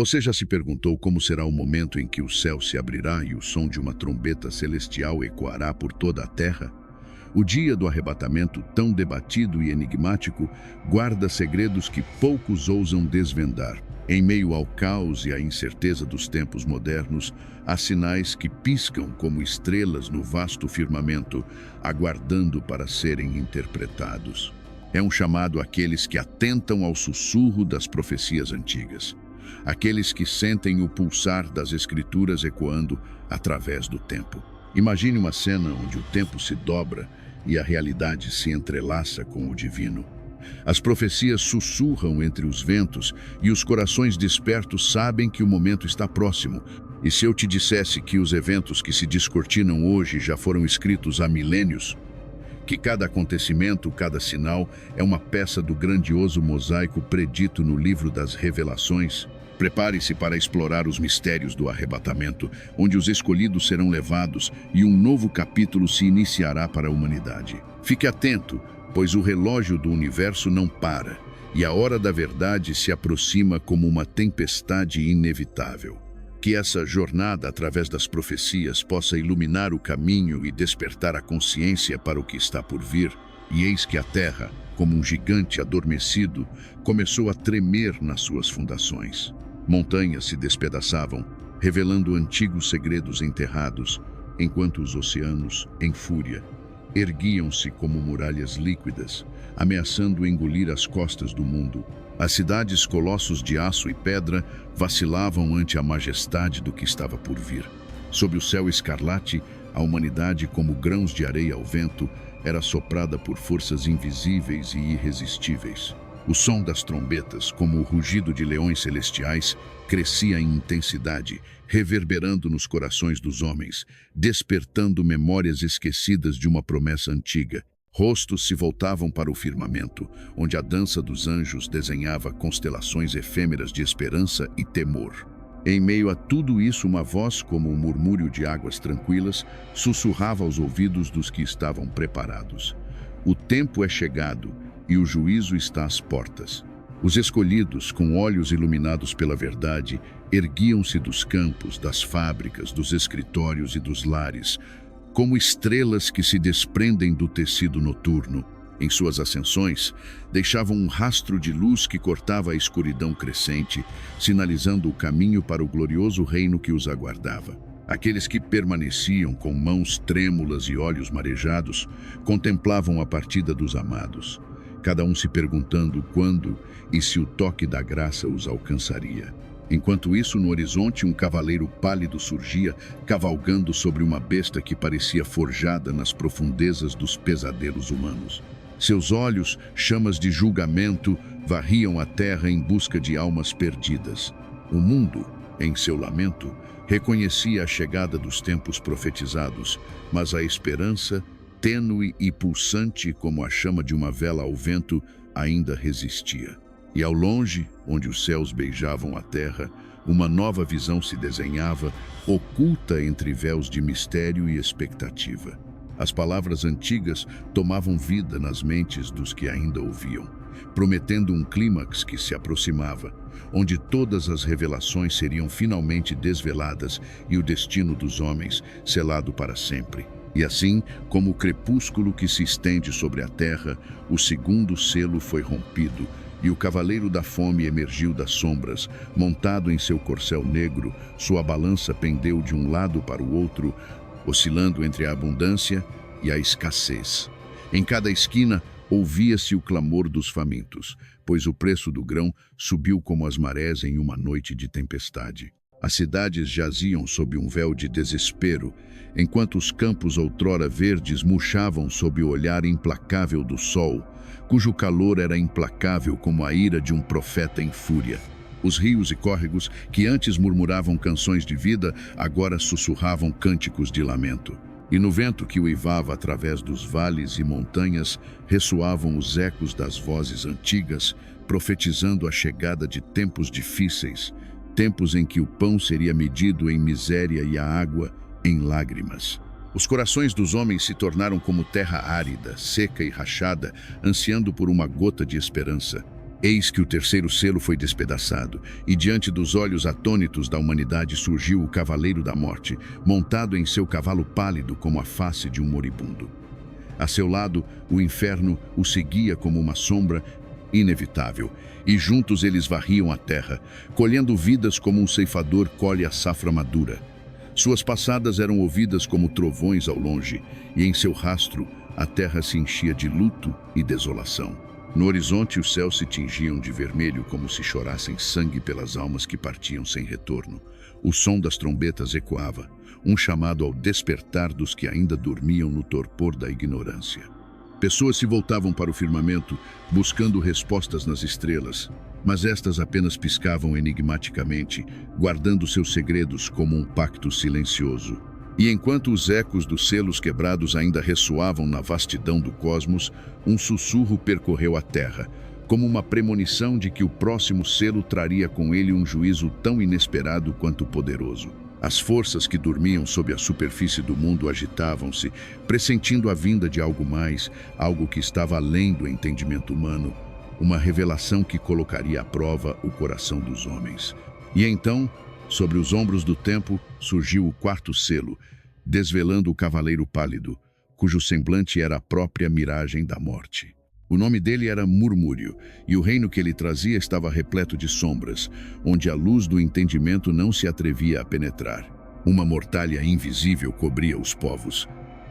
Você já se perguntou como será o momento em que o céu se abrirá e o som de uma trombeta celestial ecoará por toda a terra? O dia do arrebatamento, tão debatido e enigmático, guarda segredos que poucos ousam desvendar. Em meio ao caos e à incerteza dos tempos modernos, há sinais que piscam como estrelas no vasto firmamento, aguardando para serem interpretados. É um chamado àqueles que atentam ao sussurro das profecias antigas, aqueles que sentem o pulsar das escrituras ecoando através do tempo. Imagine uma cena onde o tempo se dobra e a realidade se entrelaça com o divino. As profecias sussurram entre os ventos e os corações despertos sabem que o momento está próximo. E se eu te dissesse que os eventos que se descortinam hoje já foram escritos há milênios? Que cada acontecimento, cada sinal é uma peça do grandioso mosaico predito no livro das Revelações? Prepare-se para explorar os mistérios do arrebatamento, onde os escolhidos serão levados e um novo capítulo se iniciará para a humanidade. Fique atento, pois o relógio do universo não para, e a hora da verdade se aproxima como uma tempestade inevitável. Que essa jornada através das profecias possa iluminar o caminho e despertar a consciência para o que está por vir, e eis que a terra, como um gigante adormecido, começou a tremer nas suas fundações. Montanhas se despedaçavam, revelando antigos segredos enterrados, enquanto os oceanos, em fúria, erguiam-se como muralhas líquidas, ameaçando engolir as costas do mundo. As cidades, colossos de aço e pedra, vacilavam ante a majestade do que estava por vir. Sob o céu escarlate, a humanidade, como grãos de areia ao vento, era soprada por forças invisíveis e irresistíveis. O som das trombetas, como o rugido de leões celestiais, crescia em intensidade, reverberando nos corações dos homens, despertando memórias esquecidas de uma promessa antiga. Rostos se voltavam para o firmamento, onde a dança dos anjos desenhava constelações efêmeras de esperança e temor. Em meio a tudo isso, uma voz, como um murmúrio de águas tranquilas, sussurrava aos ouvidos dos que estavam preparados. O tempo é chegado e o juízo está às portas. Os escolhidos, com olhos iluminados pela verdade, erguiam-se dos campos, das fábricas, dos escritórios e dos lares, como estrelas que se desprendem do tecido noturno. Em suas ascensões, deixavam um rastro de luz que cortava a escuridão crescente, sinalizando o caminho para o glorioso reino que os aguardava. Aqueles que permaneciam com mãos trêmulas e olhos marejados, contemplavam a partida dos amados, cada um se perguntando quando e se o toque da graça os alcançaria. Enquanto isso, no horizonte, um cavaleiro pálido surgia, cavalgando sobre uma besta que parecia forjada nas profundezas dos pesadelos humanos. Seus olhos, chamas de julgamento, varriam a terra em busca de almas perdidas. O mundo, em seu lamento, reconhecia a chegada dos tempos profetizados, mas a esperança, tênue e pulsante como a chama de uma vela ao vento, ainda resistia. E ao longe, onde os céus beijavam a terra, uma nova visão se desenhava, oculta entre véus de mistério e expectativa. As palavras antigas tomavam vida nas mentes dos que ainda ouviam, prometendo um clímax que se aproximava, onde todas as revelações seriam finalmente desveladas e o destino dos homens selado para sempre. E assim, como o crepúsculo que se estende sobre a terra, o segundo selo foi rompido, e o cavaleiro da fome emergiu das sombras, montado em seu corcel negro, sua balança pendeu de um lado para o outro, oscilando entre a abundância e a escassez. Em cada esquina, ouvia-se o clamor dos famintos, pois o preço do grão subiu como as marés em uma noite de tempestade. As cidades jaziam sob um véu de desespero, enquanto os campos outrora verdes murchavam sob o olhar implacável do sol, cujo calor era implacável como a ira de um profeta em fúria. Os rios e córregos, que antes murmuravam canções de vida, agora sussurravam cânticos de lamento. E no vento que uivava através dos vales e montanhas, ressoavam os ecos das vozes antigas, profetizando a chegada de tempos difíceis, tempos em que o pão seria medido em miséria e a água em lágrimas. Os corações dos homens se tornaram como terra árida, seca e rachada, ansiando por uma gota de esperança. Eis que o terceiro selo foi despedaçado, e diante dos olhos atônitos da humanidade surgiu o Cavaleiro da Morte, montado em seu cavalo pálido como a face de um moribundo. A seu lado, o inferno o seguia como uma sombra inevitável, e juntos eles varriam a terra, colhendo vidas como um ceifador colhe a safra madura. Suas passadas eram ouvidas como trovões ao longe, e em seu rastro a terra se enchia de luto e desolação. No horizonte, os céus se tingiam de vermelho como se chorassem sangue pelas almas que partiam sem retorno. O som das trombetas ecoava, um chamado ao despertar dos que ainda dormiam no torpor da ignorância. Pessoas se voltavam para o firmamento, buscando respostas nas estrelas, mas estas apenas piscavam enigmaticamente, guardando seus segredos como um pacto silencioso. E enquanto os ecos dos selos quebrados ainda ressoavam na vastidão do cosmos, um sussurro percorreu a terra, como uma premonição de que o próximo selo traria com ele um juízo tão inesperado quanto poderoso. As forças que dormiam sob a superfície do mundo agitavam-se, pressentindo a vinda de algo mais, algo que estava além do entendimento humano, uma revelação que colocaria à prova o coração dos homens. E então, sobre os ombros do tempo, surgiu o quarto selo, desvelando o Cavaleiro Pálido, cujo semblante era a própria miragem da morte. O nome dele era Murmúrio, e o reino que ele trazia estava repleto de sombras, onde a luz do entendimento não se atrevia a penetrar. Uma mortalha invisível cobria os povos,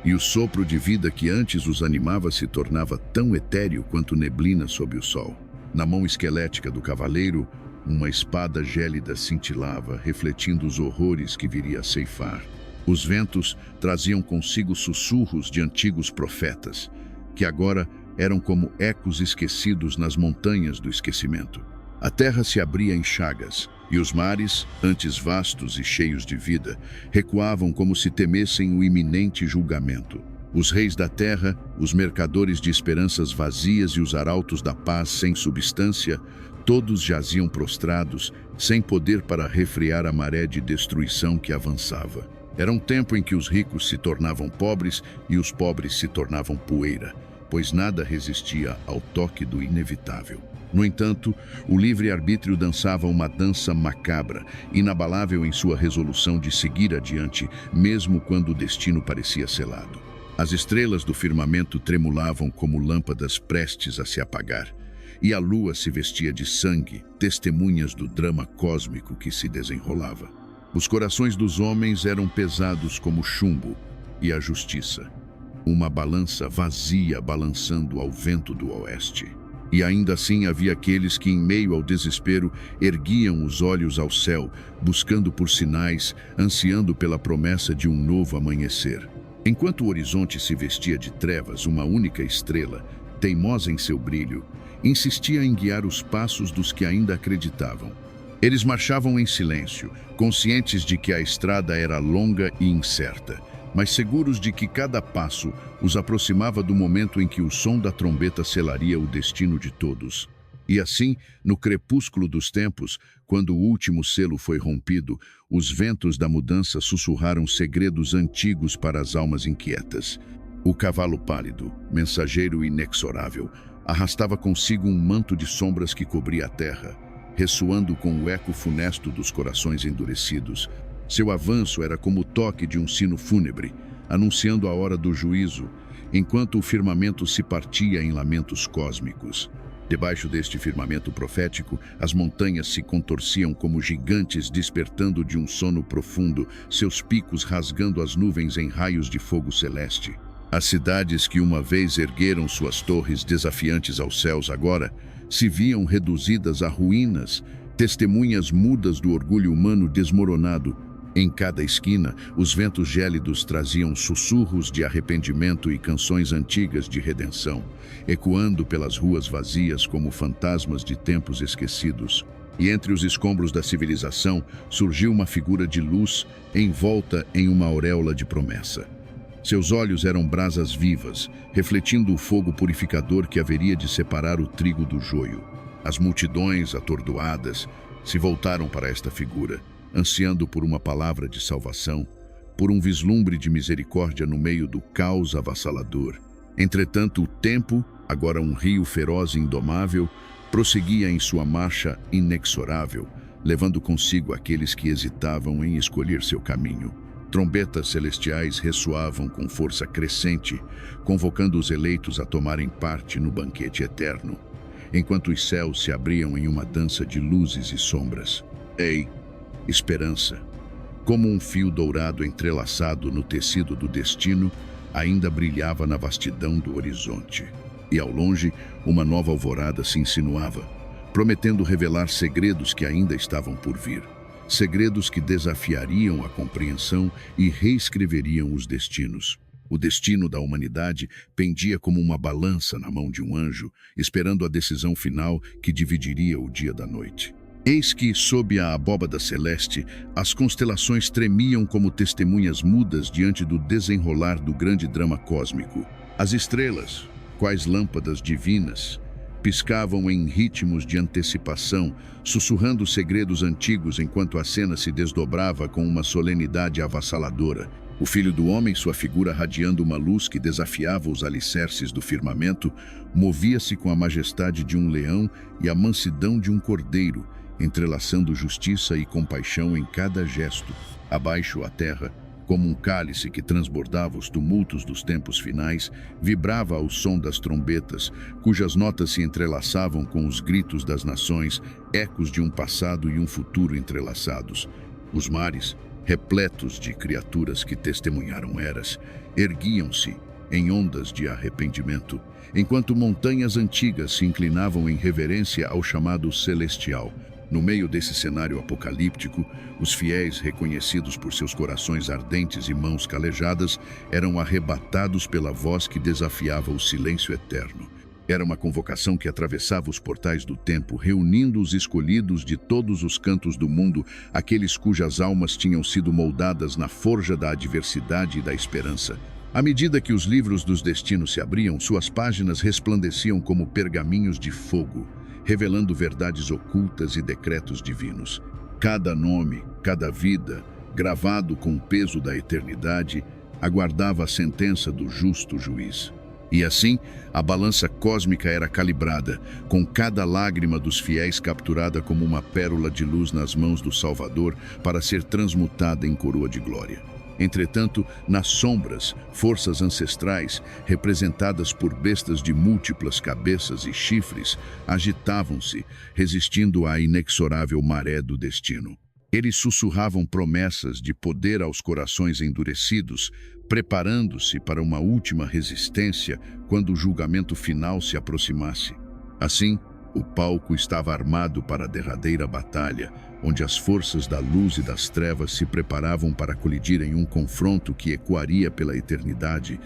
e o sopro de vida que antes os animava se tornava tão etéreo quanto neblina sob o sol. Na mão esquelética do cavaleiro, uma espada gélida cintilava, refletindo os horrores que viria a ceifar. Os ventos traziam consigo sussurros de antigos profetas, que agora eram como ecos esquecidos nas montanhas do esquecimento. A terra se abria em chagas, e os mares, antes vastos e cheios de vida, recuavam como se temessem o iminente julgamento. Os reis da terra, os mercadores de esperanças vazias e os arautos da paz sem substância, todos jaziam prostrados, sem poder para refrear a maré de destruição que avançava. Era um tempo em que os ricos se tornavam pobres e os pobres se tornavam poeira, pois nada resistia ao toque do inevitável. No entanto, o livre-arbítrio dançava uma dança macabra, inabalável em sua resolução de seguir adiante, mesmo quando o destino parecia selado. As estrelas do firmamento tremulavam como lâmpadas prestes a se apagar, e a lua se vestia de sangue, testemunhas do drama cósmico que se desenrolava. Os corações dos homens eram pesados como chumbo, e a justiça, uma balança vazia balançando ao vento do oeste. E ainda assim havia aqueles que, em meio ao desespero, erguiam os olhos ao céu, buscando por sinais, ansiando pela promessa de um novo amanhecer. Enquanto o horizonte se vestia de trevas, uma única estrela, teimosa em seu brilho, insistia em guiar os passos dos que ainda acreditavam. Eles marchavam em silêncio, conscientes de que a estrada era longa e incerta, mas seguros de que cada passo os aproximava do momento em que o som da trombeta selaria o destino de todos. E assim, no crepúsculo dos tempos, quando o último selo foi rompido, os ventos da mudança sussurraram segredos antigos para as almas inquietas. O cavalo pálido, mensageiro inexorável, arrastava consigo um manto de sombras que cobria a terra, ressoando com o eco funesto dos corações endurecidos. Seu avanço era como o toque de um sino fúnebre, anunciando a hora do juízo, enquanto o firmamento se partia em lamentos cósmicos. Debaixo deste firmamento profético, as montanhas se contorciam como gigantes despertando de um sono profundo, seus picos rasgando as nuvens em raios de fogo celeste. As cidades que uma vez ergueram suas torres desafiantes aos céus agora se viam reduzidas a ruínas, testemunhas mudas do orgulho humano desmoronado. Em cada esquina, os ventos gélidos traziam sussurros de arrependimento e canções antigas de redenção, ecoando pelas ruas vazias como fantasmas de tempos esquecidos. E entre os escombros da civilização surgiu uma figura de luz envolta em uma auréola de promessa. Seus olhos eram brasas vivas, refletindo o fogo purificador que haveria de separar o trigo do joio. As multidões, atordoadas, se voltaram para esta figura, ansiando por uma palavra de salvação, por um vislumbre de misericórdia no meio do caos avassalador. Entretanto, o tempo, agora um rio feroz e indomável, prosseguia em sua marcha inexorável, levando consigo aqueles que hesitavam em escolher seu caminho. Trombetas celestiais ressoavam com força crescente, convocando os eleitos a tomarem parte no banquete eterno, enquanto os céus se abriam em uma dança de luzes e sombras. Ei, esperança, como um fio dourado entrelaçado no tecido do destino, ainda brilhava na vastidão do horizonte. E ao longe, uma nova alvorada se insinuava, prometendo revelar segredos que ainda estavam por vir. Segredos que desafiariam a compreensão e reescreveriam os destinos. O destino da humanidade pendia como uma balança na mão de um anjo, esperando a decisão final que dividiria o dia da noite. Eis que, sob a abóbada celeste, as constelações tremiam como testemunhas mudas diante do desenrolar do grande drama cósmico. As estrelas, quais lâmpadas divinas, piscavam em ritmos de antecipação, sussurrando segredos antigos enquanto a cena se desdobrava com uma solenidade avassaladora. O Filho do Homem, sua figura radiando uma luz que desafiava os alicerces do firmamento, movia-se com a majestade de um leão e a mansidão de um cordeiro, entrelaçando justiça e compaixão em cada gesto. Abaixo a terra, como um cálice que transbordava os tumultos dos tempos finais, vibrava ao som das trombetas, cujas notas se entrelaçavam com os gritos das nações, ecos de um passado e um futuro entrelaçados. Os mares, repletos de criaturas que testemunharam eras, erguiam-se em ondas de arrependimento, enquanto montanhas antigas se inclinavam em reverência ao chamado celestial. No meio desse cenário apocalíptico, os fiéis, reconhecidos por seus corações ardentes e mãos calejadas, eram arrebatados pela voz que desafiava o silêncio eterno. Era uma convocação que atravessava os portais do tempo, reunindo os escolhidos de todos os cantos do mundo, aqueles cujas almas tinham sido moldadas na forja da adversidade e da esperança. À medida que os livros dos destinos se abriam, suas páginas resplandeciam como pergaminhos de fogo, revelando verdades ocultas e decretos divinos. Cada nome, cada vida, gravado com o peso da eternidade, aguardava a sentença do justo juiz. E assim, a balança cósmica era calibrada, com cada lágrima dos fiéis capturada como uma pérola de luz nas mãos do Salvador para ser transmutada em coroa de glória. Entretanto, nas sombras, forças ancestrais, representadas por bestas de múltiplas cabeças e chifres, agitavam-se, resistindo à inexorável maré do destino. Eles sussurravam promessas de poder aos corações endurecidos, preparando-se para uma última resistência quando o julgamento final se aproximasse. Assim, o palco estava armado para a derradeira batalha, onde as forças da luz e das trevas se preparavam para colidir em um confronto que ecoaria pela eternidade,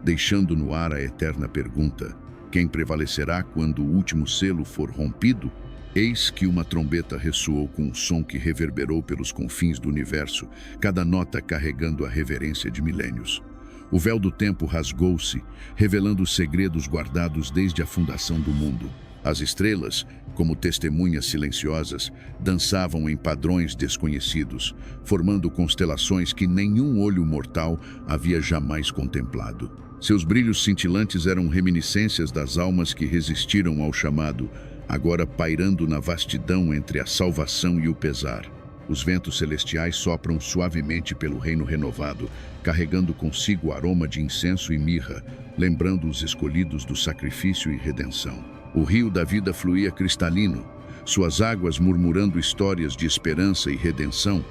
deixando no ar a eterna pergunta: quem prevalecerá quando o último selo for rompido? Eis que uma trombeta ressoou com um som que reverberou pelos confins do universo, cada nota carregando a reverência de milênios. O véu do tempo rasgou-se, revelando os segredos guardados desde a fundação do mundo. As estrelas, como testemunhas silenciosas, dançavam em padrões desconhecidos, formando constelações que nenhum olho mortal havia jamais contemplado. Seus brilhos cintilantes eram reminiscências das almas que resistiram ao chamado, agora pairando na vastidão entre a salvação e o pesar. Os ventos celestiais sopram suavemente pelo reino renovado, carregando consigo o aroma de incenso e mirra, lembrando os escolhidos do sacrifício e redenção. O rio da vida fluía cristalino, suas águas murmurando histórias de esperança e redenção,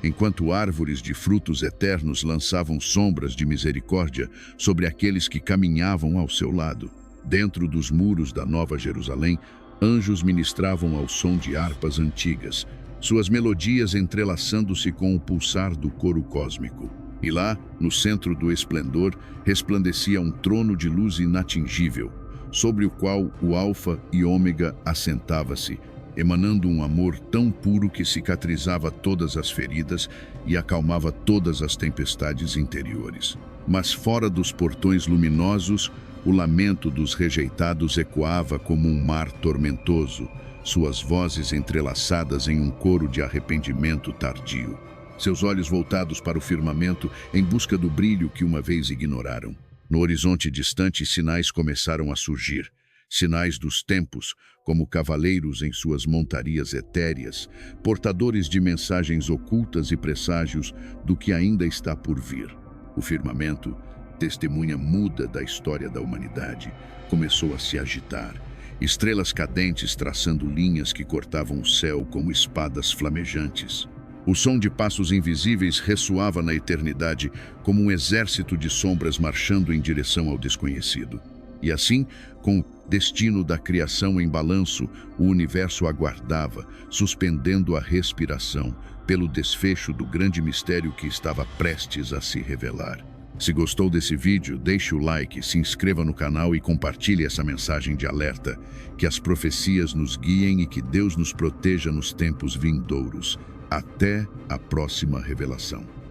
enquanto árvores de frutos eternos lançavam sombras de misericórdia sobre aqueles que caminhavam ao seu lado. Dentro dos muros da Nova Jerusalém, anjos ministravam ao som de harpas antigas, suas melodias entrelaçando-se com o pulsar do coro cósmico. E lá, no centro do esplendor, resplandecia um trono de luz inatingível, sobre o qual o Alfa e Ômega assentava-se, emanando um amor tão puro que cicatrizava todas as feridas e acalmava todas as tempestades interiores. Mas fora dos portões luminosos, o lamento dos rejeitados ecoava como um mar tormentoso, suas vozes entrelaçadas em um coro de arrependimento tardio. Seus olhos voltados para o firmamento em busca do brilho que uma vez ignoraram. No horizonte distante, sinais começaram a surgir. sinais dos tempos, como cavaleiros em suas montarias etéreas, portadores de mensagens ocultas e presságios do que ainda está por vir. O firmamento, testemunha muda da história da humanidade, começou a se agitar. Estrelas cadentes traçando linhas que cortavam o céu como espadas flamejantes. O som de passos invisíveis ressoava na eternidade como um exército de sombras marchando em direção ao desconhecido. E assim, com o destino da criação em balanço, o universo aguardava, suspendendo a respiração, pelo desfecho do grande mistério que estava prestes a se revelar. Se gostou desse vídeo, deixe o like, se inscreva no canal e compartilhe essa mensagem de alerta. Que as profecias nos guiem e que Deus nos proteja nos tempos vindouros. Até a próxima revelação.